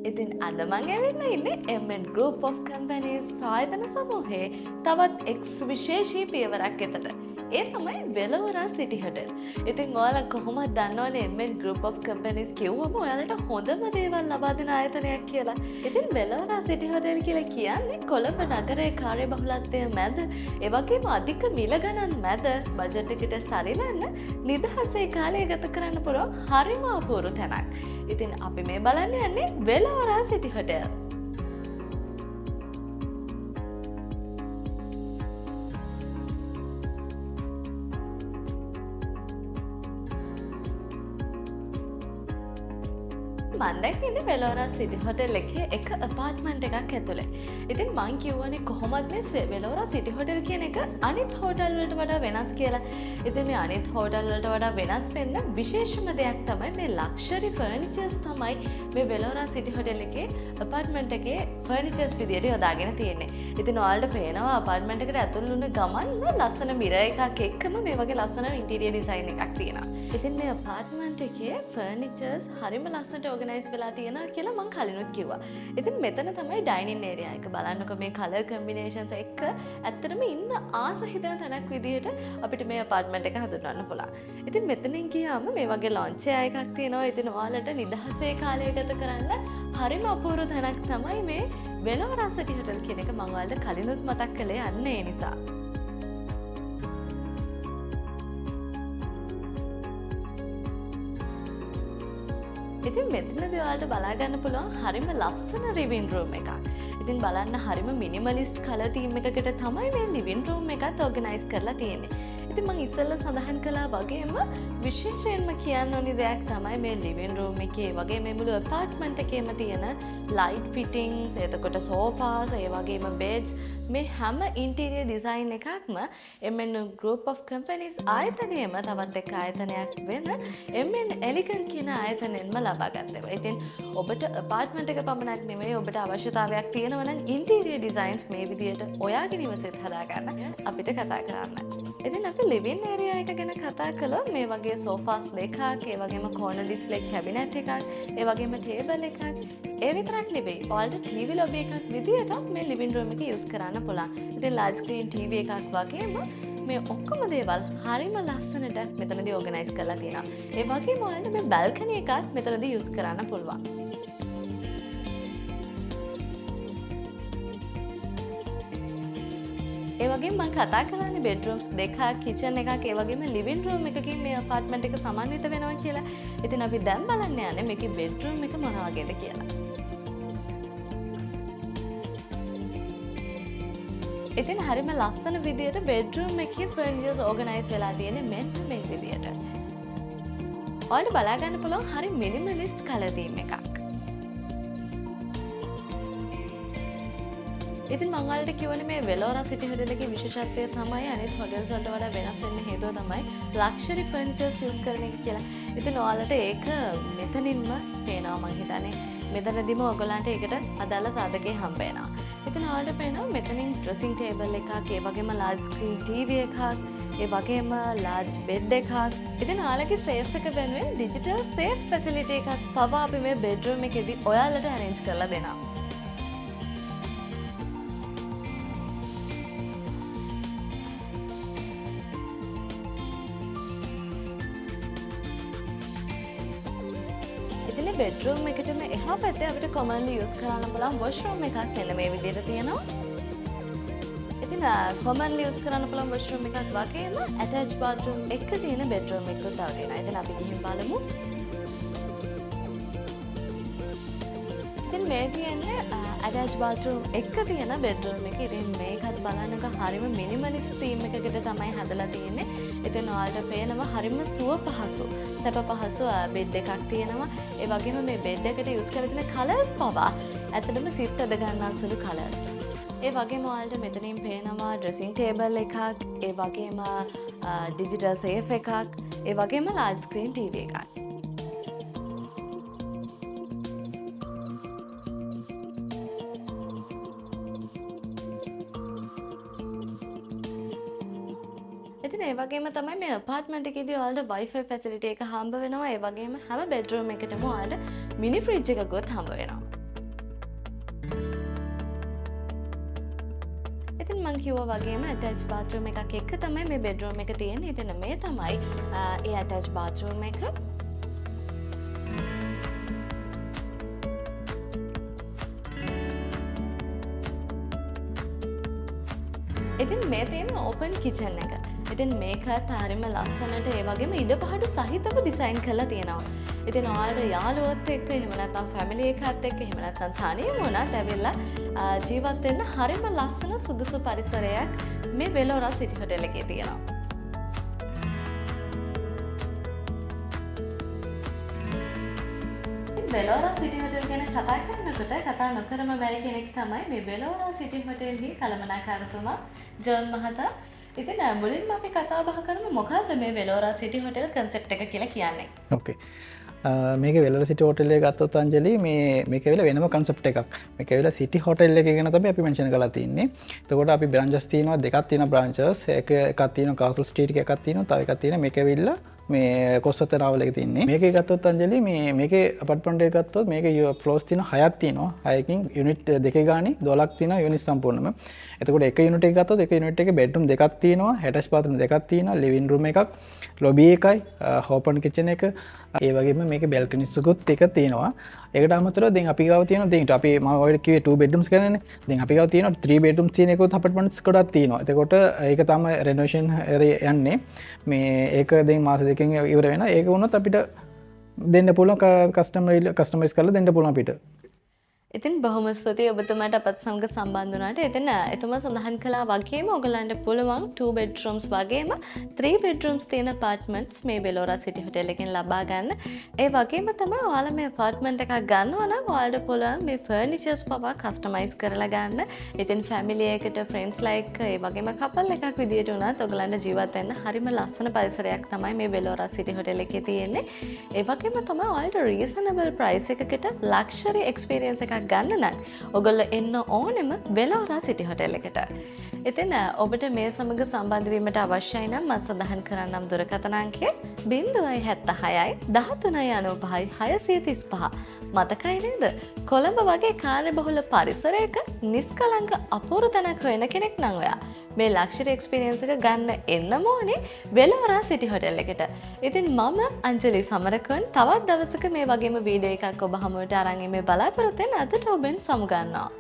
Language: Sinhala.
ඉතින් අද මං ඇවිල්ලා ඉන්නේ MN Group of Companies සායතන සමූහයේ තවත් එක් සුවිශේෂී පියවරක් එතට. ඒ තමයි වෙලවරා සිටි හොටෙල්. ඉතින් ඔයාලා කොහොමද දන්නවනේ MN Group of Companies කිව්වම ඔයාලට හොඳම දේවල් ලබා දෙන ආයතනයක් කියලා. ඉතින් වෙලවරා සිටි හොටෙල් කියලා කියන්නේ කොළඹ නගරයේ කාර්යබහුලත්වය මැද ඒ වගේම අධික මිල ගණන් මැද බජට් එකට සරිලන්න නිදහසේ කාලය ගත කරන්න පුළුවන් හරිම අපූර්ව තැනක්. ඉතින් අපි මේ බලන්න යන්නේ වෙලවරා සිටි හොටෙල්. මන් දැන් ඉන්නේ වෙලවරා සිටි හොටෙල් එකේ එක ඇපාර්ට්මන්ට් එකක් ඇතුලේ. ඉතින් මං කියවනේ කොහොමද මේ වෙලවරා සිටි හොටෙල් කියන එක අනිත් හෝටල් වලට වඩා වෙනස් කියලා. ඉතින් මේ අනිත් හෝටල් වලට වඩා වෙනස් වෙන්න විශේෂම දෙයක් තමයි මේ ලක්ෂරි ෆර්නිචර්ස් තමයි මේ වෙලවරා සිටි හොටෙල් එකේ ඇපාර්ට්මන්ට් එකේ ෆර්නිචර්ස් විදියට යොදාගෙන තියෙන්නේ. ඉතින් ඔයාලට පේනවා ඇපාර්ට්මන්ට් එකට ඇතුල් වුණ ගමන් ලස්සන මිරර් එකක් එක්කම මේ වගේ ලස්සන ඉන්ටීරියර් ඩිසයින් එකක් තියෙනවා. ඉතින් මේ ඇපාර්ට්මන්ට් එකේ ෆර්නිචර්ස් හරිම ලස්සනට ඕගනයිස් වෙලා තියෙනවා කියලා මං කලිනුත් කිව්වා. ඉතින් මෙතන තමයි ඩයිනින් ඒරියා එක. බලන්නකෝ මේ කලර් කම්බිනේෂන්ස් එක්ක ඇත්තටම ඉන්න ආස හිතෙන තැනක් විදිහට අපිට මේ ඇපාර්ට්මන්ට් එක හඳුන්වන්න පුළුවන්. ඉතින් මෙතනින් ගියාම මේ වගේ ලොන්ච් එකක් තියෙනවා. ඉතින් ඔයාලට නිදහසේ කාලය ගත කරන්න හරිම අපූර්ව තැනක් තමයි මේ වෙලවරා සිටි හොටෙල් කියන එක. මම ඔයාලට කලිනුත් මතක් කළේ අන්න ඒ නිසා. ඉතින් මෙතනදී ඔයාලට බලා ගන්න පුළුවන් හරිම ලස්සන ලිවිං රූම් එකක්. ඉතින් බලන්න හරිම මිනිමලිස්ට් කලර් තීම් එකකට තමයි මේ ලිවිං රූම් එකත් ඕගනයිස් කරලා තියෙන්නේ. ඉතින් මම ඉස්සෙල්ලා සඳහන් කළා වගේම විශේෂයෙන්ම කියන්න ඕනි දෙයක් තමයි මේ ලිවිං රූම් එකේ වගේ මේ මුළු ඇපාර්ට්මන්ට් එකේම තියෙන ලයිට් ෆිටින්ග්ස්, එතකොට සෝෆාස්, ඒ වගේම බෙඩ්ස් මේ හැම ඉන්ටීරියර් ඩිසයින් එකක්ම MN Group of Companies ආයතනයේම තවත් එක් ආයතනයක් වෙන MN Elegant කියන ආයතනයෙන්ම ලබා ගන්නවා. ඉතින් ඔබට ඇපාර්ට්මන්ට් එක පමණක් නෙමෙයි ඔබට අවශ්‍යතාවයක් තියෙනවා නම් ඉන්ටීරියර් ඩිසයින්ස් මේ විදියට ඔයාගේ නිවසෙත් හදාගන්න අපිට කතා කරන්න. ඉතින් අපි ලිවිං ඒරියා එක ගැන කතා කළොත් මේ වගේ සෝෆාස් දෙකක්, ඒ වගේම කෝනර් ඩිස්ප්ලේ කැබිනට් එකක්, ඒ වගේම ටේබල් එකක්, ඒ විතරක් නෙවෙයි ඔයාලට ටීවී ලොබි එකක් විදියට මේ ලිවිං රූම් එක යූස් කරන්න පුළුවන්. ඉතින් ලාර්ජ් ස්ක්‍රීන් ටීවී එකක් වගේම මේ ඔක්කොම දේවල් හරිම ලස්සනට මෙතනදී ඕගනයිස් කරලා තියෙනවා. ඒ වගේම ඔයාලට මේ බල්කනි එකත් මෙතනදී යූස් කරන්න පුළුවන්. ඒ වගේම මම කතා කරන්නේ බෙඩ්රූම්ස් දෙකක්, කිචන් එකක්, ඒ වගේම ලිවිං රූම් එකකින් මේ ඇපාර්ට්මන්ට් එක සමන්විත වෙනවා කියලා. ඉතින් අපි දැන් බලන්න යන්නේ මේකේ බෙඩ්රූම් එක මොන වගේද කියලා. ඉතින් හරිම ලස්සන විදියට බෙඩ්රූම් එකේ ෆර්නිචර්ස් ඕගනයිස් වෙලා තියෙන්නේ මෙන්න මේ විදියට. ඔයාලට බලා ගන්න පුළුවන් හරි මිනිමලිස්ට් කලර් තීම් එකක්. ඉතින් මම ඔයාලට කියවනේ මේ වෙලවරා සිටි හොටෙල් එකේ විශේෂත්වය තමයි අනිත් හොටෙල්ස් වලට වඩා වෙනස් වෙන්න හේතුව තමයි ලක්ෂරි ෆර්නිචර්ස් යූස් කරන එක කියලා. ඉතින් ඔයාලට ඒක මෙතනින්ම පේනවා මං හිතන්නේ. මෙතනදීම ඔයගොල්ලන්ට ඒකට අදාළ සාධකේ හම්බ වෙනවා. ඉතින් ඔයාලට පේනවා මෙතනින් ඩ්‍රෙසින් ටේබල් එකක්, ඒ වගේම ලාර්ජ් ස්ක්‍රීන් ටීවී එකක්, ඒ වගේම ලාර්ජ් බෙඩ් එකක්. ඉතින් ඔයාලගේ සේෆ් එක වෙනුවෙන් ඩිජිටල් සේෆ් ෆැසිලිටි එකක් පවා අපි මේ බෙඩ්රූම් එකේදී ඔයාලට අරේන්ජ් කරලා දෙනවා. ඉතින් බෙඩ්රූම් එකටම එහා පැත්තේ අපිට කොමන්ලි යූස් කරන්න පුළුවන් වොෂ්රූම් එකක් මෙන්න මේ විදිහට තියෙනවා. ඉතින් කොමන්ලි යූස් කරන්න පුළුවන් වොෂ්රූම් එකක් වගේම ඇටච් බාත්රූම් එක තියෙන බෙඩ්රූම් එකක් තව තියෙනවා. ඉතින් අපි ගිහින් බලමු. ඉතින් මේ තියෙන්නේ ඇටච් බාත්රූම් එක තියෙන බෙඩ්රූම් එක. ඉතින් මේකත් බලන්නක හරිම මිනිමලිස්ට් තීම් එකකට තමයි හදලා තියෙන්නේ. ඉතින් ඔයාලට පේනවා හරිම සුව පහසු, සැප පහසු බෙඩ් එකක් තියෙනවා. ඒ වගේම මේ බෙඩ් එකට යූස් කරලා තියෙන කලර්ස් පවා ඇත්තටම සිත් අද ගන්නක් සුළු කලර්ස්. ඒ වගේම ඔයාලට මෙතනින් පේනවා ඩ්‍රෙසින් ටේබල් එකක්, ඒ වගේම ඩිජිටල් සේෆ් එකක්, ඒ වගේම ලාර්ජ් ස්ක්‍රීන් ටීවී එකක්. ඉතින් ඒ වගේම තමයි මේ ඇපාර්ට්මන්ට් එකේදී ඔයාලට Wi-Fi facility එක හම්බ වෙනවා. ඒ වගේම හැම බෙඩ්රූම් එකටම ඔයාලට මිනි ෆ්‍රිජ් එකකුත් හම්බ වෙනවා. මං කිව්වා වගේම ඇටච් බාත්රූම් එකක් එක්ක තමයි මේ බෙඩ්රූම් එක තියෙන්නේ. ඉතින් මේ තමයි ඒ ඇටච් බාත්රූම් එක. ඉතින් මේ තියෙන ඕපන් කිචන් එක. ඉතින් මේකත් හරිම ලස්සනට ඒ වගේම ඉඩපහඩු සහිතව ඩිසයින් කරලා තියෙනවා. ඉතින් ඔයාලට යාළුවොත් එක්ක එහෙම නැත්නම් ෆැමිලි එකත් එක්ක එහෙම නැත්නම් තනියම වුණත් ඇවිල්ලා ජීවත් වෙන්න හරිම ලස්සන සුදුසු පරිසරයක් මේ වෙලෝරා සිටි හොටෙල් එකේ තියෙනවා. වෙලෝරා සිටි හොටෙල් ගැන කතා කරනකොට කතා නොකරම බැරි කෙනෙක් තමයි මේ වෙලෝරා සිටි හොටෙල්හි කළමනාකාරතුමා ජෝන් මහතා. ඉතින් මුලින්ම අපි කතා බහ කරමු මොකක්ද මේ වෙලෝරා සිටි හොටෙල් කන්සෙප්ට් එක කියලා කියන්නේ. ඕකේ. මේක වෙලෝරා සිටි හොටෙල් එක ගත්තොත් අංජලි මේක වෙලා වෙනම කන්සෙප්ට් එකක්. මේක වෙලා සිටි හොටෙල් එක ගැන තමයි අපි මෙන්ෂන් කරලා තින්නේ. එතකොට අපි බ්‍රාන්චස් තියෙනවා දෙකක් තියෙනවා බ්‍රාන්චස්. එකක් තියෙනවා කාසල් ස්ට්‍රීට් එකක් තියෙනවා. තව එකක් තියෙනවා මේක වෙලා මේ කොස්සත රාවල එක තින්නේ. මේකේ ගත්තොත් අංජලි මේකේ අපාර්ට්මන්ට් එක ගත්තොත් මේකේ ෆ්ලෝර්ස් තියෙනවා 6ක් තියෙනවා. 6කින් යුනිට් දෙකේ ගානේ 12ක් තියෙනවා යුනිට් සම්පූර්ණම. එතකොට එක යුනිට් එක ගත්තොත් එක යුනිට් එකේ බෙඩ්රූම් දෙකක් තියෙනවා, ඇටච් බාත්රූම් දෙකක් තියෙනවා, ලිවිං රූම් එකක්, ලොබි එකයි, ඕපන් කිචන් එක. ඒ වගේම මේකේ බැල්කනිස් එකත් එක තියෙනවා. ඒකට අමතරව දැන් අපි ගාව තියෙනවා දැන් අපි මම ඔයාලට කිව්වේ 2 බෙඩ්රූම්ස් ගැනනේ. දැන් අපි ගාව තියෙනවා 3 බෙඩ්රූම්ස් තියෙන එකත් අපාර්ට්මන්ට්ස් කොටක් තියෙනවා. එතකොට ඒක තමයි රෙනෝවේෂන් යන්නේ. මේ ඒක දැන් මාස දෙකකින් ඉවර වෙනවා. ඒක වුණොත් අපිට දෙන්න පුළුවන් කස්ටමයිස් කරලා දෙන්න පුළුවන් අපිට. ඉතින් බොහොම ස්තුතියි ඔබතුමාට අපත් සමග සම්බන්ධ වුණාට. ඉතින් එතුමා සඳහන් කළා වගේම ඔයගලන්ට පුළුවන් 2 bedrooms වගේම 3 bedrooms තියෙන apartments මේ වෙලෝරා සිටි හොටෙල් එකෙන් ලබා ගන්න. ඒ වගේම තමයි ඔයාලා මේ apartment එකක් ගන්නවා නම් ඔයාලට පුළුවන් මේ furnitures පවා customize කරලා ගන්න. ඉතින් family එකට friends like ඒ වගේම couple එකක් විදියට උනත් ඔයගලන්ට ජීවත් වෙන්න හරිම ලස්සන පරිසරයක් තමයි මේ වෙලෝරා සිටි හොටෙල් එකේ තියෙන්නේ. ඒ වගේම තමයි ඔයාලට reasonable price එකකට luxury experience එකක් ගන්න නම් ඔගොල්ලෝ එන්න ඕනෙම වෙලෝරා සිටි හොටෙල් එකට. ඉතින් ඔබට මේ සමග සම්බන්ධ වීමට අවශ්‍යයි නම් මම සඳහන් කරන්නම් දුරකථන අංකය 076 1395 635. මතකයි නේද? කොළඹ වගේ කාර්යබහුල පරිසරයක නිස්කලංක අපූර්ව තැනක් හොයන කෙනෙක් නම් ඔයා මේ ලක්ෂරි එක්ස්පීරියන්ස් එක ගන්න එන්නම ඕනේ වෙලෝරා සිටි හොටෙල් එකට. ඉතින් මම අංජලි සමරකෝන් තවත් දවසක මේ වගේම වීඩියෝ එකක් ඔබ හමුවට අරන් එමේ බලාපොරොත්තු වෙන අදට ඔබෙන් සමු ගන්නවා.